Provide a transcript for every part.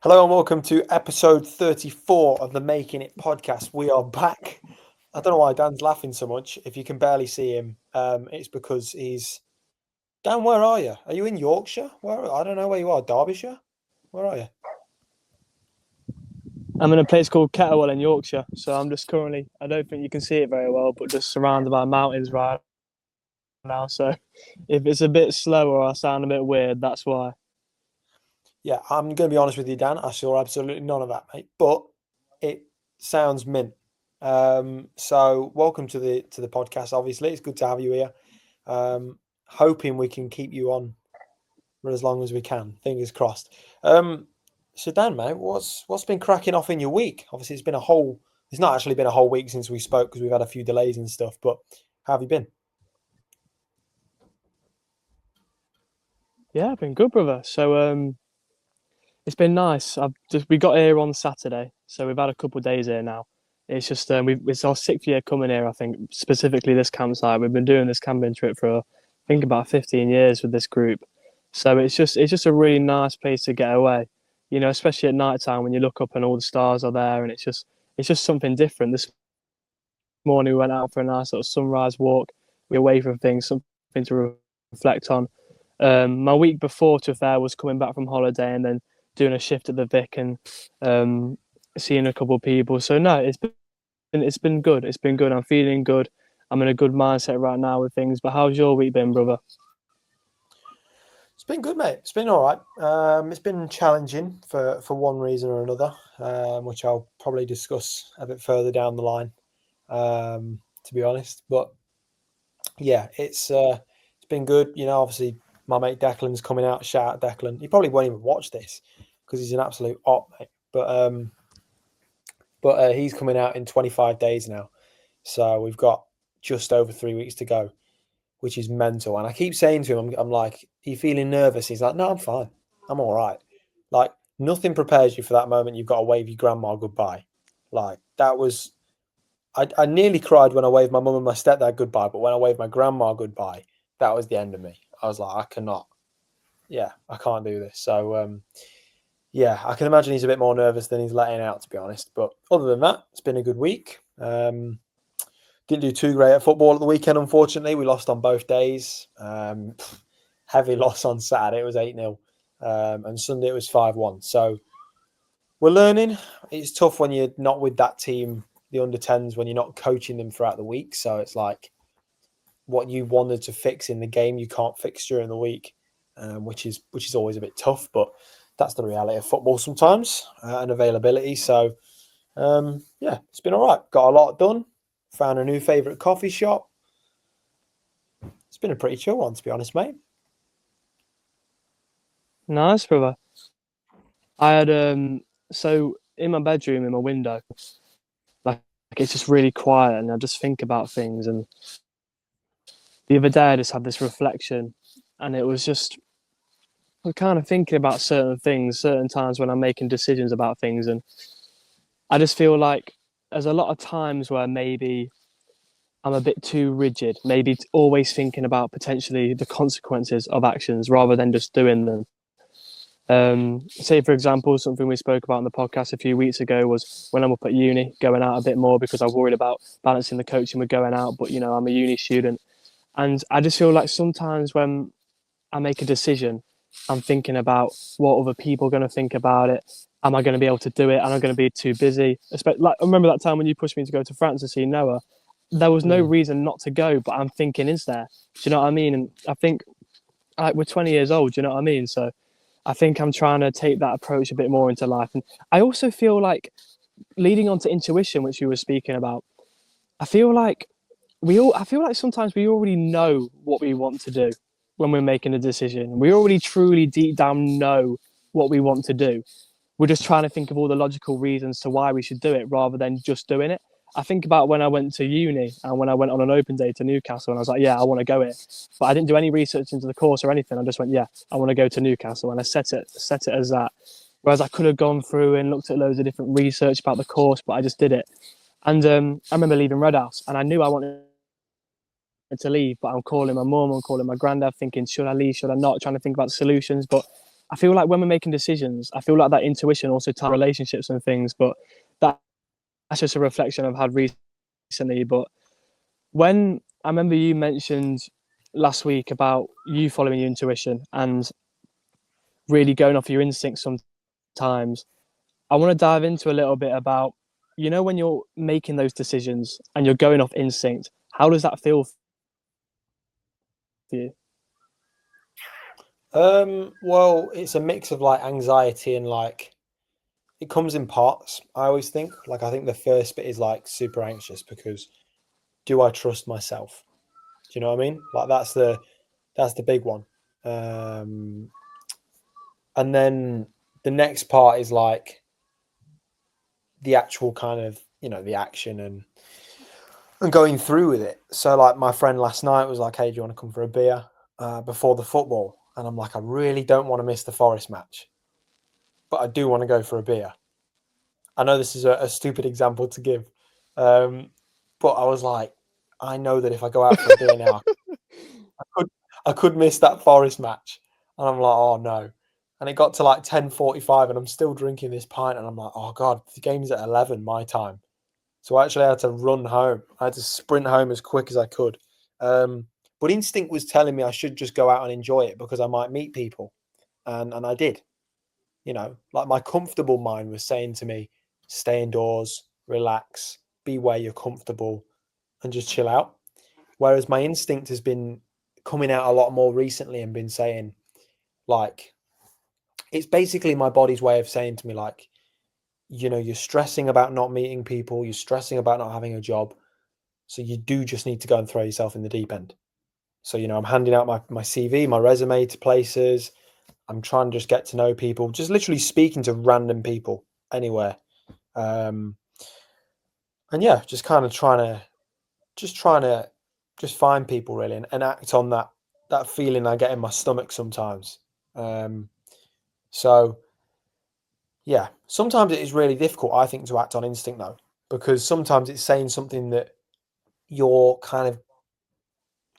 Hello and welcome to episode 34 of the Making It podcast. We are back. I don't know why Dan's laughing so much. If you can barely see him, it's because he's... Dan, where are you? Are you in Yorkshire? I don't know where you are. Derbyshire? Where are you? I'm in a place called Kettlewell in Yorkshire, so I'm just currently, I don't think you can see it very well, but just surrounded by mountains right now. So if it's a bit slow or I sound a bit weird, that's why. Yeah, I'm going to be honest with you, Dan. I saw absolutely none of that, mate. But it sounds mint. So welcome to the podcast. Obviously, it's good to have you here. Hoping we can keep you on for as long as we can. Fingers crossed. So Dan, mate, what's been cracking off in your week? Obviously, it's not actually been a whole week since we spoke because we've had a few delays and stuff. But how have you been? Yeah, I've been good, brother. So it's been nice. We got here on Saturday, so we've had a couple of days here now. It's just it's our 6th year coming here. I think specifically this campsite. We've been doing this camping trip for I think about 15 years with this group. So it's just a really nice place to get away. You know, especially at night time when you look up and all the stars are there, and it's just something different. This morning we went out for a nice sort of sunrise walk. We're away from things, something to reflect on. My week before to there was coming back from holiday and then doing a shift at the Vic and seeing a couple of people. So no, it's been good. It's been good. I'm feeling good. I'm in a good mindset right now with things. But how's your week been, brother? It's been good, mate. It's been all right. It's been challenging for one reason or another, which I'll probably discuss a bit further down the line. To be honest, but yeah, it's been good. You know, obviously my mate Declan's coming out. Shout out Declan. He probably won't even watch this because he's an absolute op, mate. But he's coming out in 25 days now, so we've got just over 3 weeks to go, which is mental. And I keep saying to him, I'm like, "Are you feeling nervous?" He's like, "No, I'm fine. I'm all right." Like nothing prepares you for that moment. You've got to wave your grandma goodbye. Like that was. I nearly cried when I waved my mum and my stepdad goodbye, but when I waved my grandma goodbye, that was the end of me. I was like, I cannot. Yeah, I can't do this. So yeah, I can imagine he's a bit more nervous than he's letting out, to be honest. But other than that, it's been a good week. Didn't do too great at football at the weekend, unfortunately. We lost on both days. Heavy loss on Saturday. It was 8-0. And Sunday it was 5-1. So we're learning. It's tough when you're not with that team, the under-10s, when you're not coaching them throughout the week. So it's like what you wanted to fix in the game, you can't fix during the week, which is always a bit tough. But that's the reality of football sometimes and availability. So yeah, it's been all right. Got a lot done. Found a new favourite coffee shop. It's been a pretty chill one, to be honest, mate. Nice, brother. I had so in my bedroom, in my window, like it's just really quiet, and I just think about things. And the other day, I just had this reflection, and it was just I'm kind of thinking about certain things, certain times when I'm making decisions about things, and I just feel like there's a lot of times where maybe I'm a bit too rigid, maybe always thinking about potentially the consequences of actions rather than just doing them. Say, for example, something we spoke about on the podcast a few weeks ago was when I'm up at uni, going out a bit more because I was worried about balancing the coaching with going out. But, you know, I'm a uni student. And I just feel like sometimes when I make a decision, I'm thinking about what other people are going to think about it. Am I going to be able to do it? Am I going to be too busy? Like, I remember that time when you pushed me to go to France to see Noah. There was no reason not to go, but I'm thinking, is there? Do you know what I mean? And I think like we're 20 years old. Do you know what I mean? So I think I'm trying to take that approach a bit more into life. And I also feel like leading on to intuition, which you were speaking about, I feel like I feel like sometimes we already know what we want to do when we're making a decision. We already truly deep down know what we want to do. We're just trying to think of all the logical reasons to why we should do it rather than just doing it. I think about when I went to uni and when I went on an open day to Newcastle and I was like, yeah, I want to go here. But I didn't do any research into the course or anything. I just went, yeah, I want to go to Newcastle. And I set it as that. Whereas I could have gone through and looked at loads of different research about the course, but I just did it. And I remember leaving Red House and I knew I wanted to leave, but I'm calling my mum, I'm calling my granddad, thinking, should I leave, should I not, trying to think about solutions. But I feel like when we're making decisions, I feel like that intuition also ties relationships and things. But that's just a reflection I've had recently. But when I remember you mentioned last week about you following your intuition and really going off your instincts sometimes, I want to dive into a little bit about, when you're making those decisions and you're going off instinct, how does that feel for you? Well, it's a mix of like anxiety and like it comes in parts. I always think like I think the first bit is like super anxious because do I trust myself? Do you know what I mean? Like that's the big one. Um, and then the next part is like the actual kind of the action and going through with it. So like my friend last night was like, "Hey, do you want to come for a beer before the football?" And I'm like, "I really don't want to miss the Forest match, but I do want to go for a beer." I know this is a stupid example to give, um, but I was like, I know that if I go out for a beer now, I could I could miss that Forest match, and I'm like, oh no. And it got to like 10:45, and I'm still drinking this pint, and I'm like, oh god, the game's at 11 my time. So I actually had to run home. I had to sprint home as quick as I could. But instinct was telling me I should just go out and enjoy it because I might meet people, and I did. Like my comfortable mind was saying to me, stay indoors, relax, be where you're comfortable, and just chill out. Whereas my instinct has been coming out a lot more recently and been saying, like, it's basically my body's way of saying to me, like, you're stressing about not meeting people, you're stressing about not having a job. So you do just need to go and throw yourself in the deep end. So, I'm handing out my CV, my resume to places. I'm trying to just get to know people, just literally speaking to random people anywhere. Um, and yeah, just trying to just find people really and act on that feeling I get in my stomach sometimes. Um, so yeah, sometimes it is really difficult, I think, to act on instinct though, because sometimes it's saying something that your kind of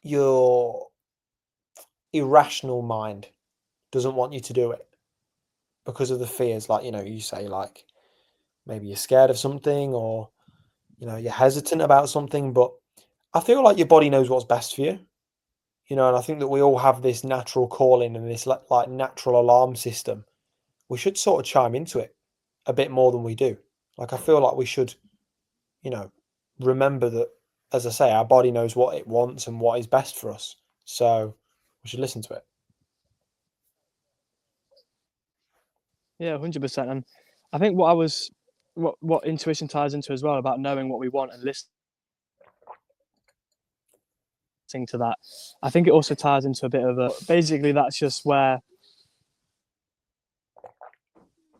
your irrational mind doesn't want you to do it because of the fears. Like, you say like maybe you're scared of something or you're hesitant about something, but I feel like your body knows what's best for you. And I think that we all have this natural calling and this like natural alarm system. We should sort of chime into it a bit more than we do. Like I feel like we should, you know, remember that, as I say, our body knows what it wants and what is best for us. So we should listen to it. Yeah, 100%. And I think what intuition ties into as well about knowing what we want and listening to that. I think it also ties into a bit of basically that's just where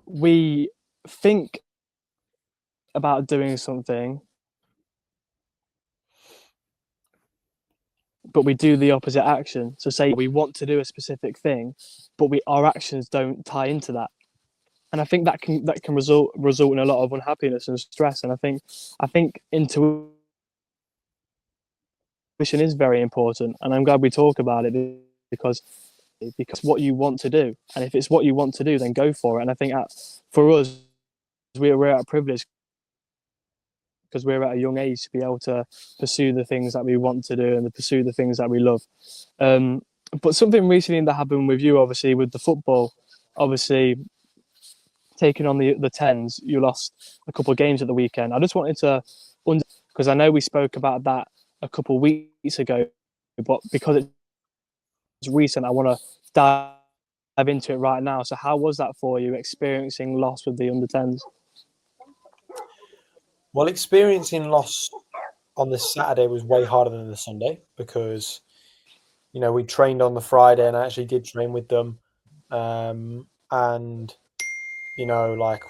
we think about doing something, but we do the opposite action. So say we want to do a specific thing, but our actions don't tie into that. And I think that can result in a lot of unhappiness and stress. And I think intuition is very important. And I'm glad we talk about it because what you want to do. And if it's what you want to do, then go for it. And I think for us, we're at a privilege because we're at a young age to be able to pursue the things that we want to do and to pursue the things that we love. But something recently that happened with you, obviously, with the football, obviously taking on the Tens, you lost a couple of games at the weekend. I just wanted to, because I know we spoke about that a couple of weeks ago, but because it's recent, I want to dive into it right now. So, how was that for you, experiencing loss with the under 10s? Well, experiencing loss on the Saturday was way harder than the Sunday because we trained on the Friday and I actually did train with them, and like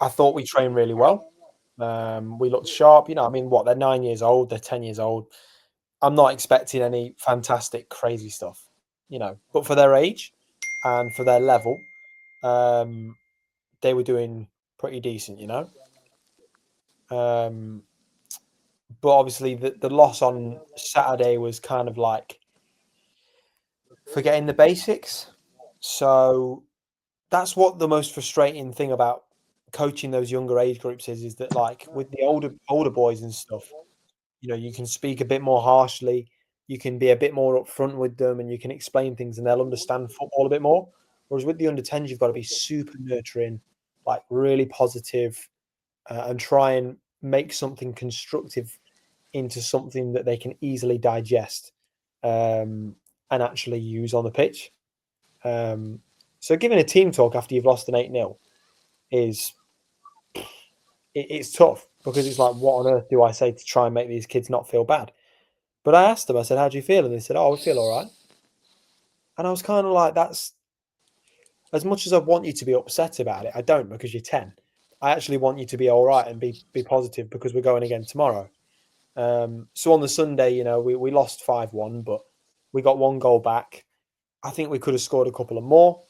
I thought we trained really well. We looked sharp. I mean, what, they're 9 years old, they're 10 years old. I'm not expecting any fantastic, crazy stuff, but for their age and for their level, they were doing pretty decent. Um, but obviously, the loss on Saturday was kind of like forgetting the basics. So that's what the most frustrating thing about coaching those younger age groups is that like with the older boys and stuff, you can speak a bit more harshly, you can be a bit more upfront with them, and you can explain things, and they'll understand football a bit more. Whereas with the under 10s, you've got to be super nurturing, like really positive, and try and make something constructive into something that they can easily digest, and actually use on the pitch. So giving a team talk after you've lost an 8-0 is it's tough, because it's like, what on earth do I say to try and make these kids not feel bad? But I asked them, I said, how do you feel? And they said, oh, we feel all right. And I was kind of like, that's as much as I want you to be upset about it, I don't, because you're 10. I actually want you to be all right and be positive, because we're going again tomorrow. So on the Sunday, we lost 5-1, but we got 1 goal back. I think we could have scored a couple of more.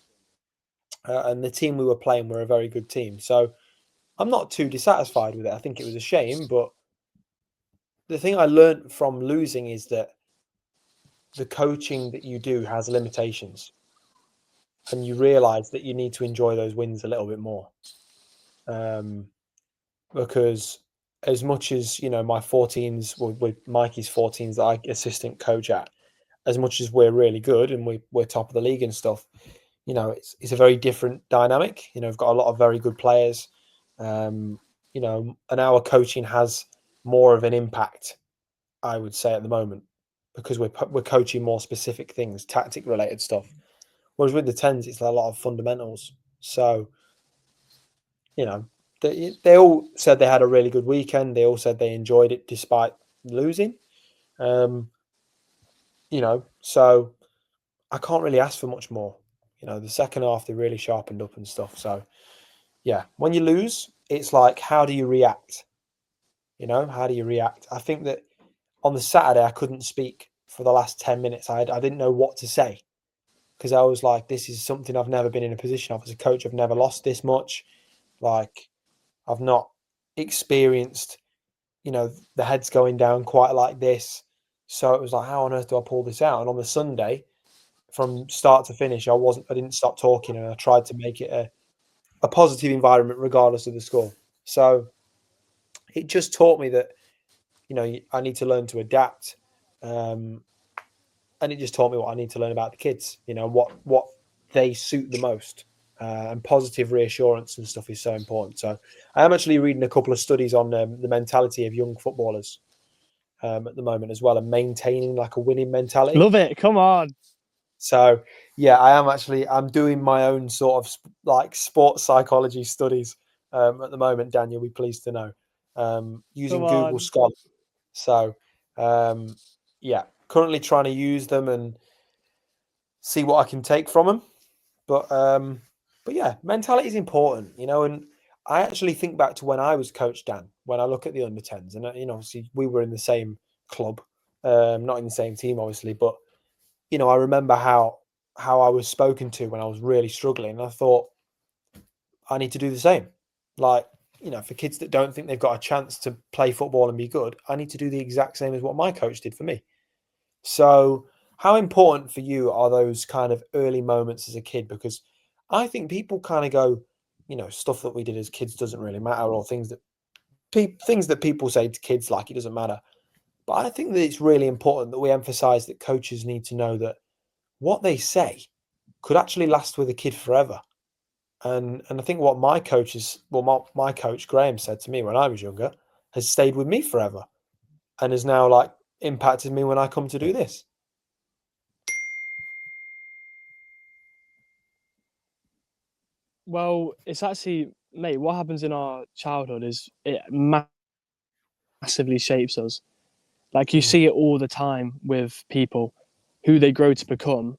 And the team we were playing were a very good team. So I'm not too dissatisfied with it. I think it was a shame, but the thing I learned from losing is that the coaching that you do has limitations, and you realize that you need to enjoy those wins a little bit more. Because as much as, my 14s with Mikey's 14s that I assistant coach at, as much as we're really good and we're top of the league and stuff, it's a very different dynamic. We've got a lot of very good players, and our coaching has more of an impact, I would say, at the moment, because we're coaching more specific things, tactic related stuff. Whereas with the 10s, it's a lot of fundamentals. So, they all said they had a really good weekend. They all said they enjoyed it despite losing. So I can't really ask for much more. The second half, they really sharpened up and stuff. So, yeah, when you lose, it's like, how do you react? How do you react? I think that on the Saturday, I couldn't speak for the last 10 minutes. I didn't know what to say, because I was like, this is something I've never been in a position of as a coach. I've never lost this much. Like, I've not experienced, the heads going down quite like this. So it was like, how on earth do I pull this out? And on the Sunday, from start to finish, I didn't stop talking, and I tried to make it a positive environment regardless of the score. So it just taught me that, I need to learn to adapt. And it just taught me what I need to learn about the kids, what they suit the most. And positive reassurance and stuff is so important. So I am actually reading a couple of studies on the mentality of young footballers at the moment as well, and maintaining like a winning mentality. Love it. Come on. So yeah, I'm doing my own sort of like sports psychology studies at the moment, Dan. You'll be pleased to know, using Google Scholar. So yeah, currently trying to use them and see what I can take from them. But yeah, mentality is important, and I actually think back to when I was coach, Dan, when I look at the under 10s, and obviously we were in the same club, not in the same team, obviously, but I remember how I was spoken to when I was really struggling. And I thought, I need to do the same. Like, for kids that don't think they've got a chance to play football and be good, I need to do the exact same as what my coach did for me. So how important for you are those kind of early moments as a kid? Because I think people kind of go, stuff that we did as kids doesn't really matter, or things that people say to kids, like, it doesn't matter. But I think that it's really important that we emphasize that coaches need to know that what they say could actually last with a kid forever. And I think what my coach Graham said to me when I was younger has stayed with me forever, and has now like impacted me when I come to do this. Well, it's actually, mate, what happens in our childhood is it massively shapes us. Like, you see it all the time with people. Who they grow to become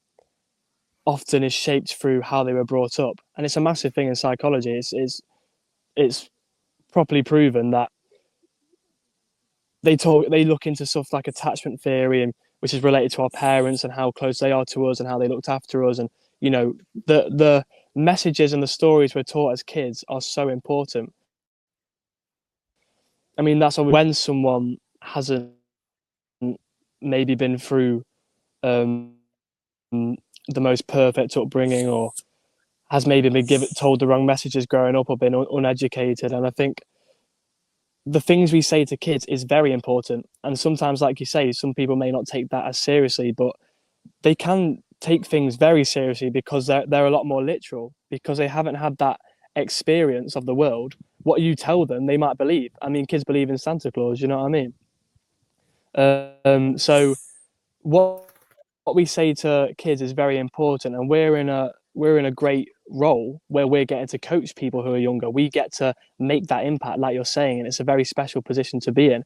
often is shaped through how they were brought up. And it's a massive thing in psychology. It's properly proven that they look into stuff like attachment theory, and which is related to our parents and how close they are to us and how they looked after us. And the messages and the stories we're taught as kids are so important. I mean, that's when someone hasn't maybe been through the most perfect upbringing, or has maybe been told the wrong messages growing up, or been uneducated. And I think the things we say to kids is very important. And sometimes, like you say, some people may not take that as seriously, but they can take things very seriously because they're a lot more literal, because they haven't had that experience of the world. What you tell them, they might believe. I mean, kids believe in Santa Claus, you know what I mean? So what we say to kids is very important, and we're in a great role where we're getting to coach people who are younger. We get to make that impact, like you're saying, and it's a very special position to be in.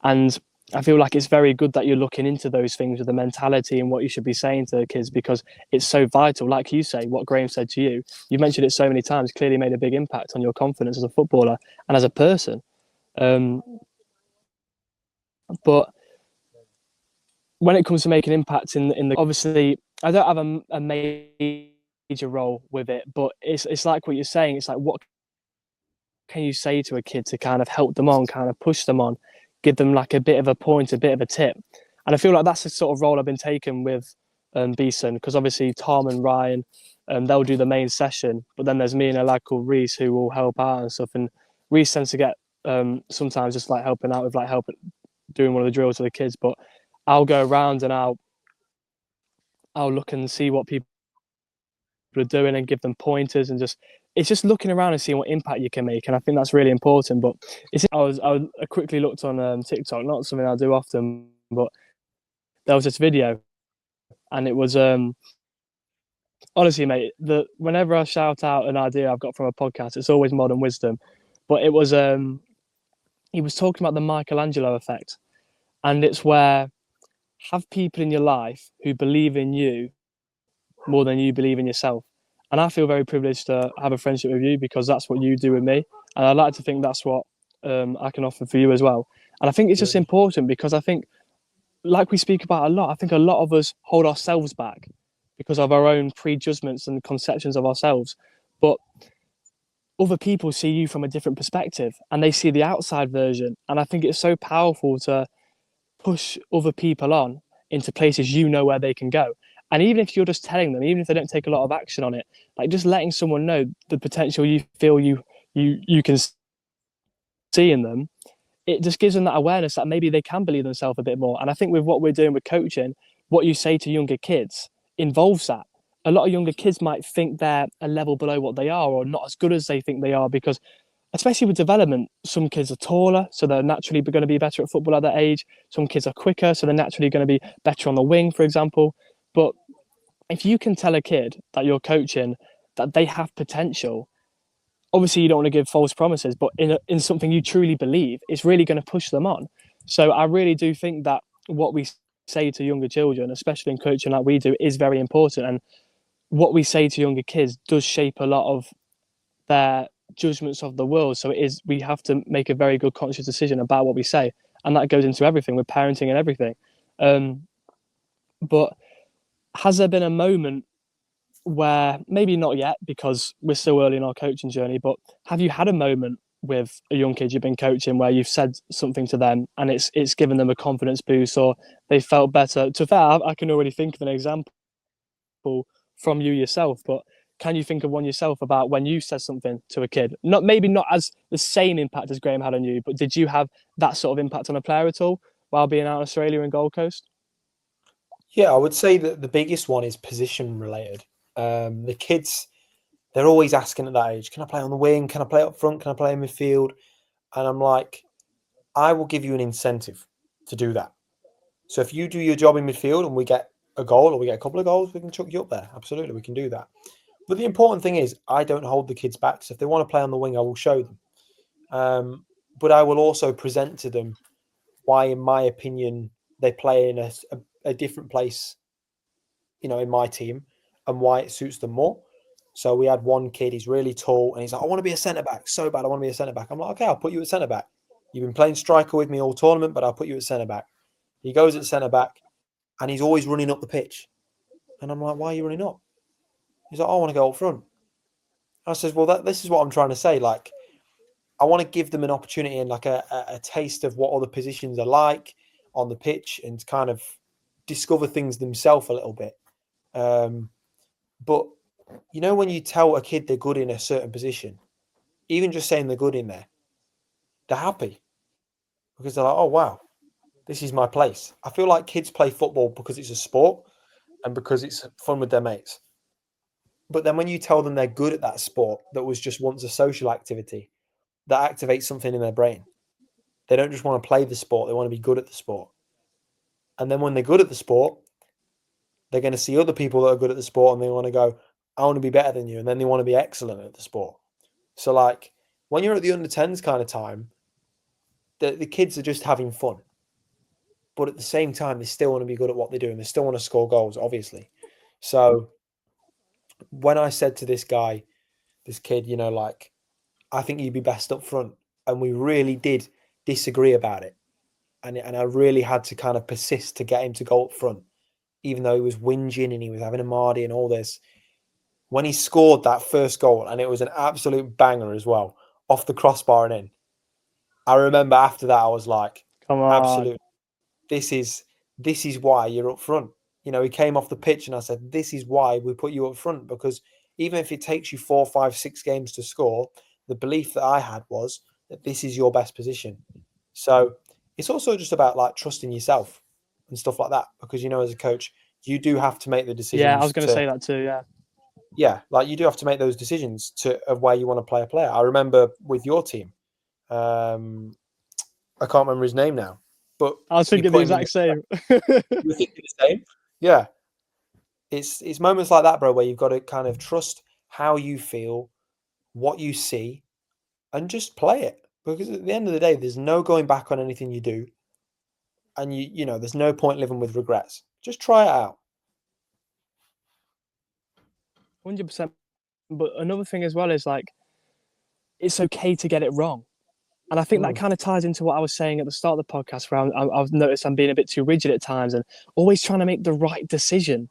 And I feel like it's very good that you're looking into those things with the mentality and what you should be saying to the kids, because it's so vital. Like you say, what Graham said to you, you mentioned it so many times, clearly made a big impact on your confidence as a footballer and as a person. But when it comes to making impacts in the, obviously, I don't have a major role with it, but it's like what you're saying. It's like, what can you say to a kid to kind of help them on, kind of push them on, give them like a bit of a point, a bit of a tip? And I feel like that's the sort of role I've been taking with Beeson, because obviously Tom and Ryan, they'll do the main session, but then there's me and a lad called Reese who will help out and stuff. And Reese tends to get sometimes just like helping out with like helping doing one of the drills with the kids, but I'll go around and I'll look and see what people are doing and give them pointers, and just it's just looking around and seeing what impact you can make. And I think that's really important. But I quickly looked on TikTok, not something I do often, but there was this video, and it was honestly, mate, whenever I shout out an idea I've got from a podcast, it's always Modern Wisdom. But it was he was talking about the Michelangelo effect, and it's where have people in your life who believe in you more than you believe in yourself. And I feel very privileged to have a friendship with you, because that's what you do with me. And I'd like to think that's what I can offer for you as well. And I think it's just important, because I think, like we speak about a lot, I think a lot of us hold ourselves back because of our own prejudgments and conceptions of ourselves. But other people see you from a different perspective, and they see the outside version. And I think it's so powerful to push other people on into places you know where they can go. And even if you're just telling them, even if they don't take a lot of action on it, like just letting someone know the potential you feel you can see in them, it just gives them that awareness that maybe they can believe themselves a bit more. And I think with what we're doing with coaching, what you say to younger kids involves that. A lot of younger kids might think they're a level below what they are, or not as good as they think they are, because especially with development, some kids are taller, so they're naturally going to be better at football at that age. Some kids are quicker, so they're naturally going to be better on the wing, for example. But if you can tell a kid that you're coaching that they have potential, obviously you don't want to give false promises, but in something you truly believe, it's really going to push them on. So I really do think that what we say to younger children, especially in coaching like we do, is very important. And what we say to younger kids does shape a lot of their judgments of the world. So we have to make a very good conscious decision about what we say, and that goes into everything with parenting and everything. But has there been a moment where, maybe not yet because we're still early in our coaching journey, but have you had a moment with a young kid you've been coaching where you've said something to them and it's given them a confidence boost, or they felt better? To fair, I can already think of an example from you yourself, but can you think of one yourself about when you said something to a kid? Maybe not as the same impact as Graham had on you, but did you have that sort of impact on a player at all while being out in Australia and Gold Coast? Yeah, I would say that the biggest one is position related. The kids, they're always asking at that age, can I play on the wing? Can I play up front? Can I play in midfield? And I'm like, I will give you an incentive to do that. So if you do your job in midfield and we get a goal or we get a couple of goals, we can chuck you up there. Absolutely, we can do that. But the important thing is I don't hold the kids back. So if they want to play on the wing, I will show them. But I will also present to them why, in my opinion, they play in a different place, in my team, and why it suits them more. So we had one kid, he's really tall, and he's like, I want to be a centre back so bad. I want to be a centre back. I'm like, okay, I'll put you at centre back. You've been playing striker with me all tournament, but I'll put you at centre back. He goes at centre back, and he's always running up the pitch. And I'm like, why are you running up? He's like, I want to go up front. I says, well, this is what I'm trying to say. Like, I want to give them an opportunity and like a taste of what other positions are like on the pitch, and kind of discover things themselves a little bit. But you know, when you tell a kid they're good in a certain position, even just saying they're good in there, they're happy because they're like, oh wow, this is my place. I feel like kids play football because it's a sport and because it's fun with their mates. But then when you tell them they're good at that sport that was just once a social activity, that activates something in their brain. They don't just want to play the sport, they want to be good at the sport. And then when they're good at the sport, they're going to see other people that are good at the sport and they want to go, I want to be better than you. And then they want to be excellent at the sport. So, like, when you're at the under 10s kind of time, the kids are just having fun. But at the same time, they still want to be good at what they do and they still want to score goals, obviously. So, when I said to this guy, this kid, you know, like, I think you'd be best up front. And we really did disagree about it. And I really had to kind of persist to get him to go up front, even though he was whinging and he was having a Mardy and all this. When he scored that first goal, and it was an absolute banger as well, off the crossbar and in, I remember after that I was like, Come on. absolutely, this is why you're up front. You know, he came off the pitch and I said, this is why we put you up front, because even if it takes you 4, 5, 6 games to score, the belief that I had was that this is your best position. So it's also just about like trusting yourself and stuff like that, because, you know, as a coach, you do have to make the Yeah, I decisions was going to to, say that too. Yeah. yeah, like you do have to make those decisions of where you want to play a player. I remember with your team, I can't remember his name now, but I was you thinking the put him in exact same. you were thinking the same. Yeah. It's moments like that, bro, where you've got to kind of trust how you feel, what you see, and just play it. Because at the end of the day, there's no going back on anything you do. And you know, there's no point living with regrets. Just try it out. 100%. But another thing as well is like, it's okay to get it wrong. And I think that Mm. kind of ties into what I was saying at the start of the podcast, where I've noticed I'm being a bit too rigid at times and always trying to make the right decision.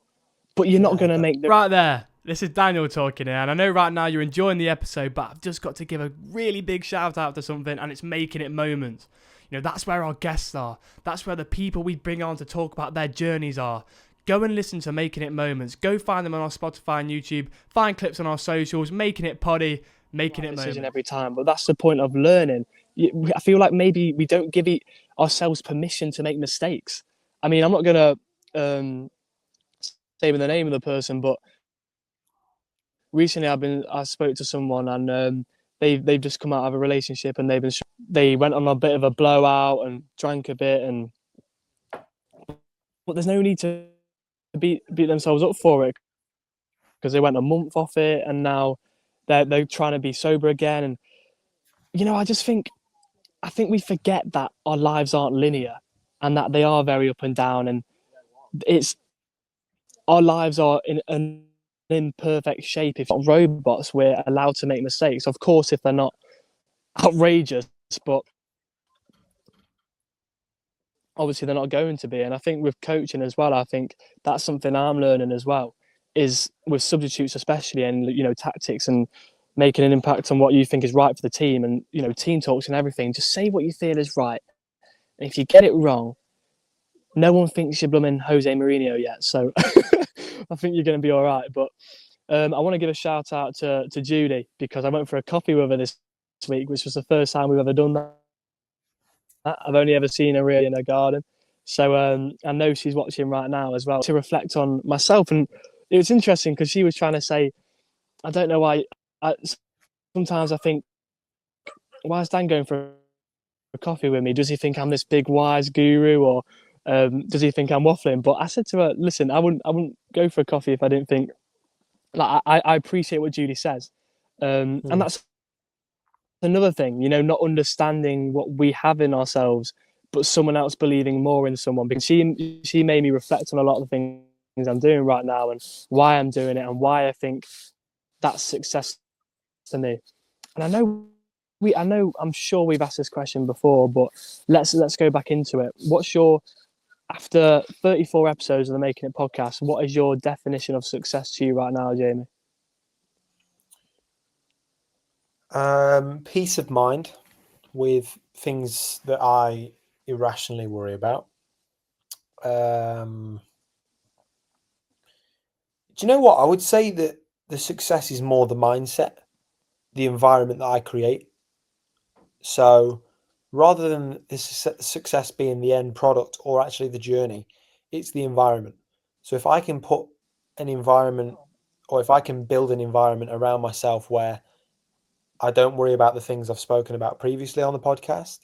But you're not Yeah. going to make the Right there. This is Daniel talking here, and I know right now you're enjoying the episode, but I've just got to give a really big shout out to something, and it's Making It Moments. You know, that's where our guests are. That's where the people we bring on to talk about their journeys are. Go and listen to Making It Moments. Go find them on our Spotify and YouTube. Find clips on our socials. Making It Poddy. Making It decision Moments. every time. But that's the point of learning. I feel like maybe we don't give ourselves permission to make mistakes. I mean, I'm not going to say the name of the person, but recently I spoke to someone and they've just come out of a relationship and they went on a bit of a blowout and drank a bit, and but there's no need to beat themselves up for it, because they went a month off it and now they're trying to be sober again. And you know, I think we forget that our lives aren't linear and that they are very up and down, and it's our lives are in an imperfect shape. If not robots, we're allowed to make mistakes, of course, if they're not outrageous, but obviously they're not going to be. And I think with coaching as well, I think that's something I'm learning as well, is with substitutes especially, and you know, tactics and making an impact on what you think is right for the team, and you know, team talks and everything. Just say what you feel is right, and if you get it wrong, no one thinks you're blooming Jose Mourinho yet, so I think you're going to be all right. But I want to give a shout out to Judy, because I went for a coffee with her this week, which was the first time we've ever done that. I've only ever seen her really in her garden. So I know she's watching right now as well, to reflect on myself. And it was interesting because she was trying to say, I don't know why. Sometimes I think, why is Dan going for a coffee with me? Does he think I'm this big wise guru, or does he think I'm waffling? But I said to her, listen, I wouldn't go for a coffee if I didn't think, like, I appreciate what Judy says. And that's another thing, you know, not understanding what we have in ourselves, but someone else believing more in someone. Because she made me reflect on a lot of the things I'm doing right now and why I'm doing it and why I think that's success to me. And I know I'm sure we've asked this question before, but let's go back into it. What's your, after 34 episodes of the Making It podcast, what is your definition of success to you right now, Jamie? Peace of mind with things that I irrationally worry about. Do you know what? I would say that the success is more the mindset, the environment that I create. So rather than the success being the end product or actually the journey, it's the environment. So if I can put an environment, or if I can build an environment around myself where I don't worry about the things I've spoken about previously on the podcast,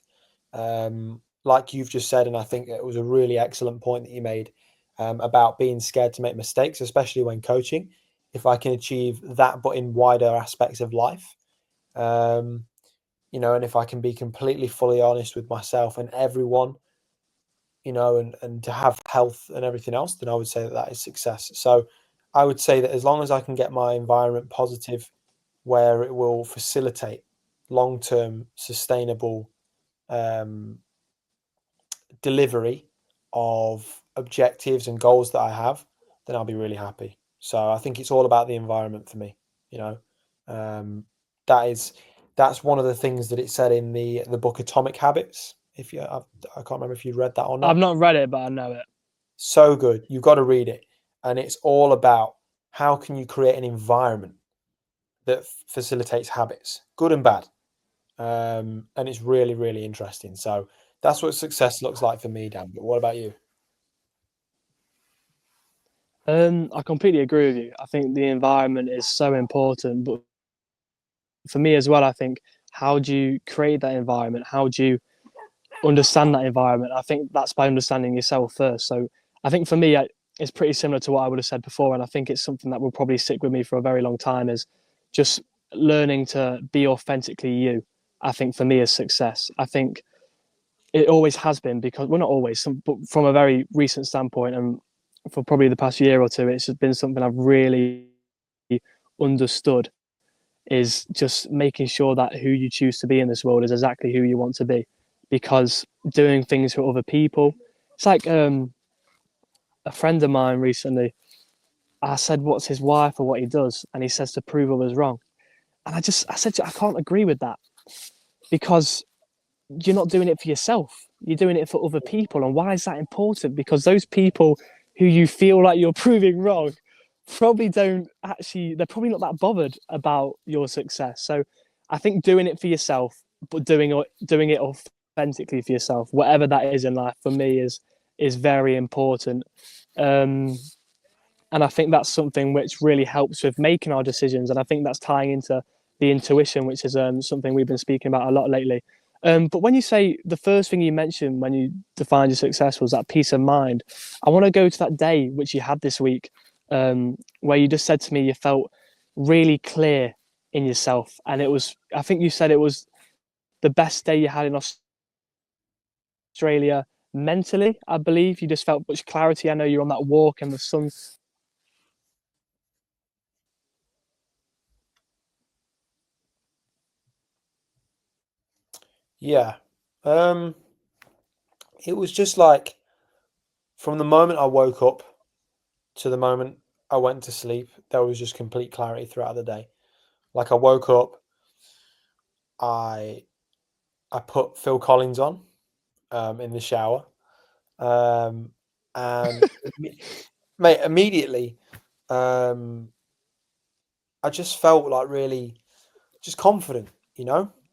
like you've just said, and I think it was a really excellent point that you made about being scared to make mistakes, especially when coaching. If I can achieve that, but in wider aspects of life, um, and if I can be completely fully honest with myself and everyone, and to have health and everything else, then I would say that that is success. So I would say that as long as I can get my environment positive, where it will facilitate long-term sustainable um, delivery of objectives and goals that I have, then I'll be really happy. So I think it's all about the environment for me. You know, um, that's one of the things that it said in the book Atomic Habits. I can't remember if you read that or I've not. not read it, but I know it. So good, you've got to read it, and it's all about how can you create an environment that facilitates habits, good and bad. And it's really, really interesting. So that's what success looks like for me, Dan. But what about you? I completely agree with you. I think the environment is so important, but for me as well, I think how do you create that environment? How do you understand that environment? I think that's by understanding yourself first. So I think for me, it's pretty similar to what I would have said before, and I think it's something that will probably stick with me for a very long time. Is just learning to be authentically you. I think for me is success. I think it always has been, because well, not always, but from a very recent standpoint, and for probably the past year or two, it's been something I've really understood, is just making sure that who you choose to be in this world is exactly who you want to be. Because doing things for other people, it's like a friend of mine recently, I said, what's his wife or what he does? And he says to prove others wrong. And I said, I can't agree with that, because you're not doing it for yourself. You're doing it for other people. And why is that important? Because those people who you feel like you're proving wrong probably don't actually, they're probably not that bothered about your success. So I think doing it for yourself, but doing it authentically for yourself, whatever that is in life, for me is very important. Um, and I think that's something which really helps with making our decisions. And I think that's tying into the intuition, which is something we've been speaking about a lot lately. But when you say the first thing you mentioned when you defined your success was that peace of mind, I want to go to that day which you had this week, where you just said to me you felt really clear in yourself. And it was, I think you said it was the best day you had in Australia mentally, I believe. You just felt much clarity. I know you're on that walk and the sun. Yeah. Um, it was just like from the moment I woke up to the moment I went to sleep, there was just complete clarity throughout the day. Like I woke up, I I put Phil Collins on in the shower, um, and mate, immediately, um, I just felt like really just confident,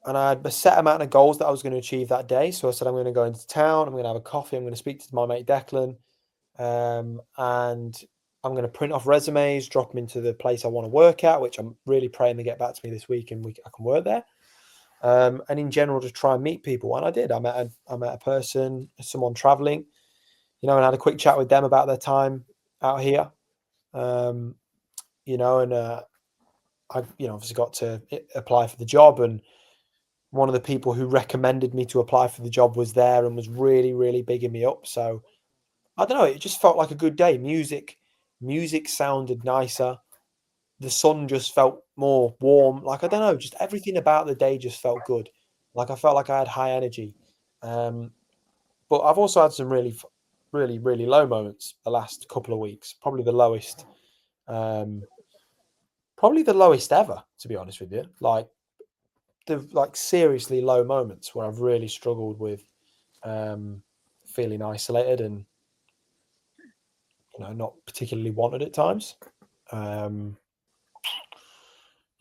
And I had a set amount of goals that I was going to achieve that day. So I said, I'm going to go into town. I'm going to have a coffee. I'm going to speak to my mate Declan, and I'm going to print off resumes, drop them into the place I want to work at, which I'm really praying they get back to me this week and I can work there. And in general, just try and meet people. And I did. I met a person, someone traveling, and had a quick chat with them about their time out here. And I, obviously got to apply for the job, and one of the people who recommended me to apply for the job was there and was really, really bigging me up. So I don't know, it just felt like a good day. Music sounded nicer. The sun just felt more warm. Like, I don't know, just everything about the day just felt good. Like I felt like I had high energy. But I've also had some really, really, really low moments the last couple of weeks. Probably the lowest ever, to be honest with you. Like seriously low moments where I've really struggled with feeling isolated and not particularly wanted at times. You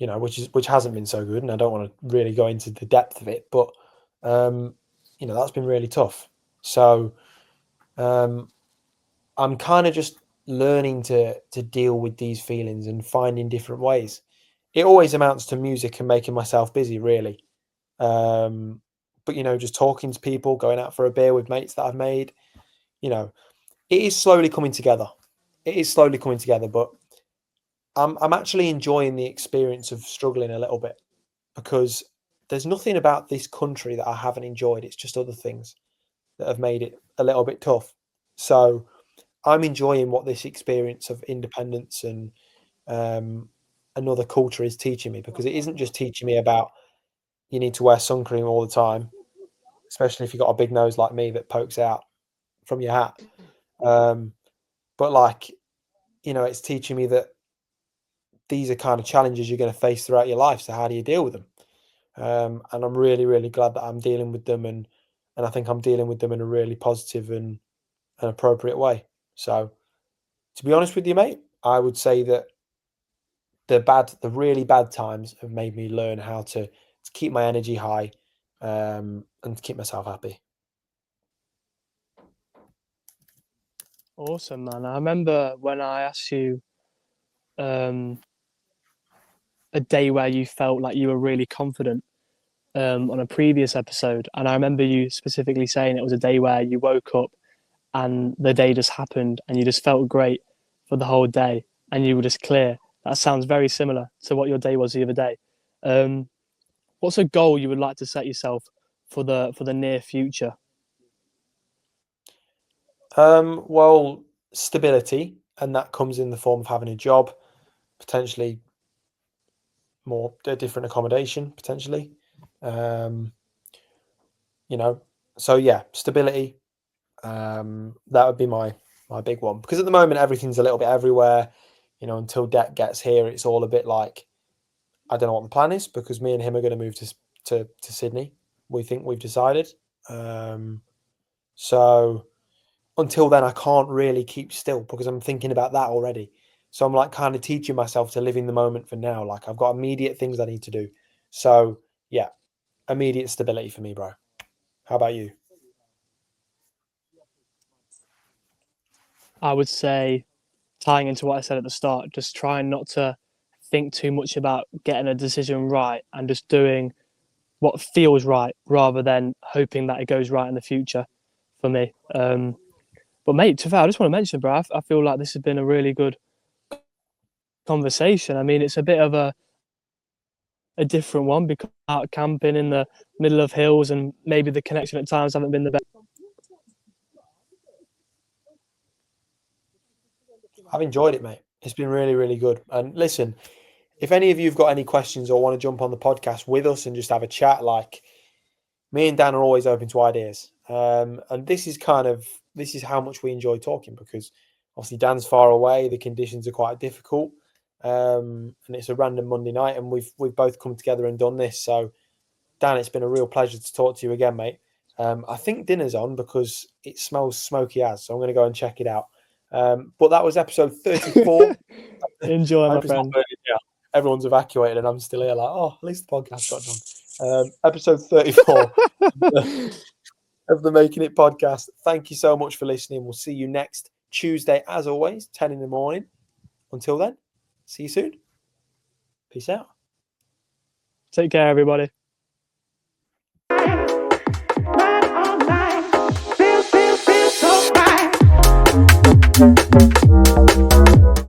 know, which hasn't been so good, and I don't want to really go into the depth of it, but you know, that's been really tough. So I'm kind of just learning to deal with these feelings and finding different ways. It always amounts to music and making myself busy, really. But you know, just talking to people, going out for a beer with mates that I've made, you know, it is slowly coming together. It is slowly coming together, but I'm actually enjoying the experience of struggling a little bit, because there's nothing about this country that I haven't enjoyed. It's just other things that have made it a little bit tough. So I'm enjoying what this experience of independence and another culture is teaching me, because it isn't just teaching me about you need to wear sun cream all the time, especially if you've got a big nose like me that pokes out from your hat. But like, you know, it's teaching me that these are kind of challenges you're going to face throughout your life. So how do you deal with them? And I'm really, really glad that I'm dealing with them, and I think I'm dealing with them in a really positive and an appropriate way. So, to be honest with you, mate, I would say that the really bad times have made me learn how to keep my energy high, and to keep myself happy. Awesome, man. I remember when I asked you a day where you felt like you were really confident on a previous episode, and I remember you specifically saying it was a day where you woke up and the day just happened and you just felt great for the whole day and you were just clear. That sounds very similar to what your day was the other day. What's a goal you would like to set yourself for the near future? Well, stability, and that comes in the form of having a job, potentially a different accommodation, potentially. You know, so yeah, stability. That would be my big one, because at the moment everything's a little bit everywhere. You know, until debt gets here, it's all a bit like, I don't know what the plan is, because me and him are going to move to Sydney. We think we've decided. So until then, I can't really keep still, because I'm thinking about that already. So I'm like kind of teaching myself to live in the moment for now. Like, I've got immediate things I need to do. So yeah, immediate stability for me, bro. How about you? I would say, tying into what I said at the start, just trying not to think too much about getting a decision right and just doing what feels right rather than hoping that it goes right in the future for me. But mate, to be fair, I just want to mention, bro, I feel like this has been a really good conversation. I mean, it's a bit of a different one, because out camping in the middle of hills and maybe the connection at times haven't been the best. I've enjoyed it, mate. It's been really, really good. And listen, if any of you have got any questions or want to jump on the podcast with us and just have a chat, like, me and Dan are always open to ideas. And this is how much we enjoy talking, because obviously Dan's far away, the conditions are quite difficult, and it's a random Monday night, and we've both come together and done this. So, Dan, it's been a real pleasure to talk to you again, mate. I think dinner's on, because it smells smoky as, so I'm going to go and check it out. But that was episode 34. Enjoy, my friend. Everyone's evacuated and I'm still here like, oh, at least the podcast got done. Episode 34 of the Making It podcast. Thank you so much for listening. We'll see you next Tuesday, as always, 10 in the morning. Until then, see you soon. Peace out. Take care, everybody. Feel so right.